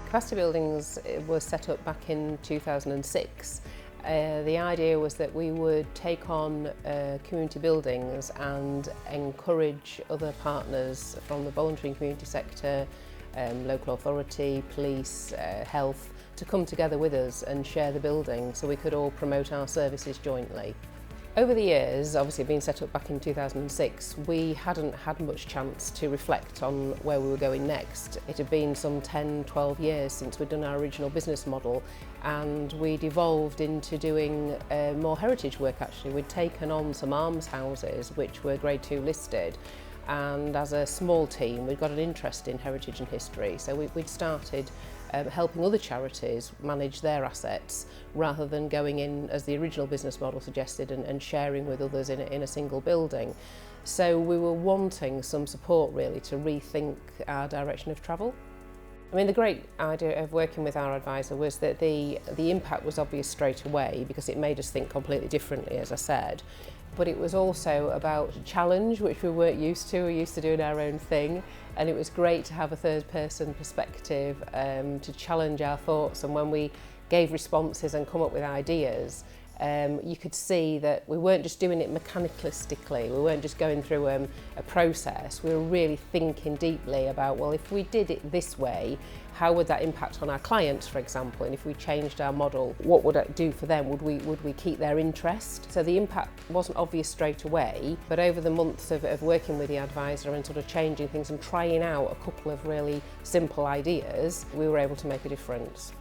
Capacity Buildings was set up back in 2006. The idea was that we would take on community buildings and encourage other partners from the voluntary and community sector, local authority, police, health, to come together with us and share the building so we could all promote our services jointly. Over the years, obviously being set up back in 2006, we hadn't had much chance to reflect on where we were going next. It had been some 10, 12 years since we'd done our original business model, and we'd evolved into doing more heritage work actually. We'd taken on some almshouses which were Grade 2 listed, and as a small team we'd got an interest in heritage and history, so we'd started helping other charities manage their assets rather than going in as the original business model suggested and sharing with others in a single building. So we were wanting some support really to rethink our direction of travel. I mean, the great idea of working with our advisor was that the impact was obvious straight away because it made us think completely differently, as I said. But it was also about challenge, which we weren't used to. We were used to doing our own thing, and it was great to have a third-person perspective to challenge our thoughts. And when we gave responses and come up with ideas, you could see that we weren't just doing it mechanicalistically. We weren't just going through a process. We were really thinking deeply about, well, if we did it this way, how would that impact on our clients, for example? And if we changed our model, what would it do for them? Would we keep their interest? So the impact wasn't obvious straight away, but over the months of working with the advisor and sort of changing things and trying out a couple of really simple ideas, we were able to make a difference.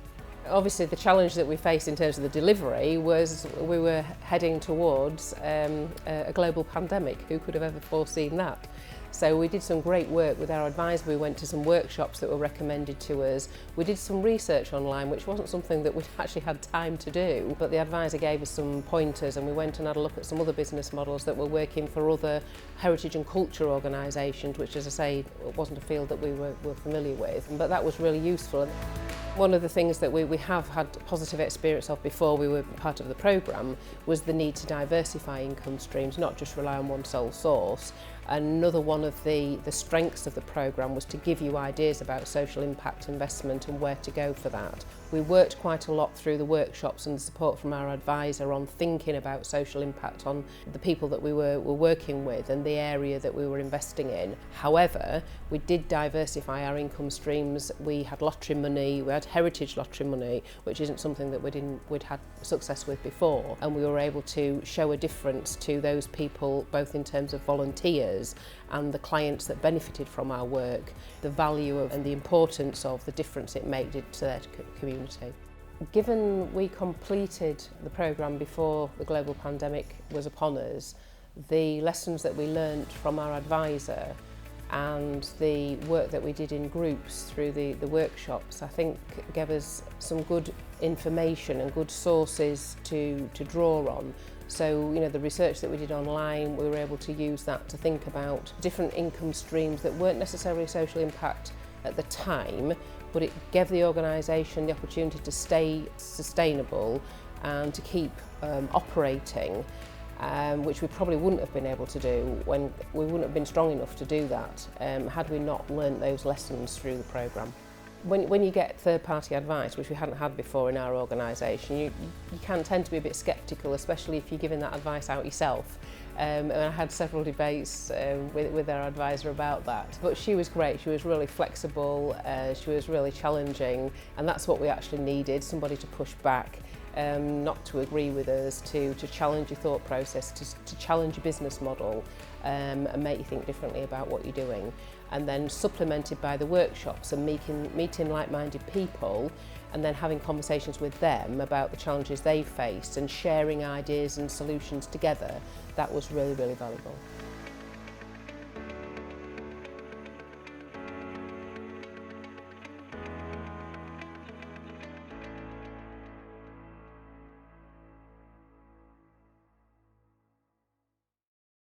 Obviously the challenge that we faced in terms of the delivery was we were heading towards a global pandemic. Who could have ever foreseen that? So we did some great work with our advisor. We went to some workshops that were recommended to us. We did some research online, which wasn't something that we'd actually had time to do, but the advisor gave us some pointers, and we went and had a look at some other business models that were working for other heritage and culture organisations, which, as I say, wasn't a field that we were familiar with, but that was really useful. One of the things that we have had positive experience of before we were part of the programme was the need to diversify income streams, not just rely on one sole source. Another one of the strengths of the programme was to give you ideas about social impact investment and where to go for that. We worked quite a lot through the workshops and the support from our advisor on thinking about social impact on the people that we were working with and the area that we were investing in. However, we did diversify our income streams. We had lottery money, we had heritage lottery money, which isn't something that we'd had success with before, and we were able to show a difference to those people, both in terms of volunteers and the clients that benefited from our work, the value of and the importance of the difference it made to their community. Given we completed the programme before the global pandemic was upon us, the lessons that we learnt from our advisor and the work that we did in groups through the workshops, I think gave us some good information and good sources to draw on. So, you know, the research that we did online, we were able to use that to think about different income streams that weren't necessarily social impact at the time, but it gave the organisation the opportunity to stay sustainable and to keep operating, which we probably wouldn't have been able to do when we wouldn't have been strong enough to do that had we not learnt those lessons through the programme. When you get third-party advice, which we hadn't had before in our organisation, you can tend to be a bit sceptical, especially if you're giving that advice out yourself. And I had several debates with our advisor about that. But she was great, she was really flexible, she was really challenging, and that's what we actually needed, somebody to push back. Not to agree with us, to challenge your thought process, to challenge your business model and make you think differently about what you're doing. And then supplemented by the workshops and meeting like-minded people and then having conversations with them about the challenges they faced and sharing ideas and solutions together, that was really, really valuable.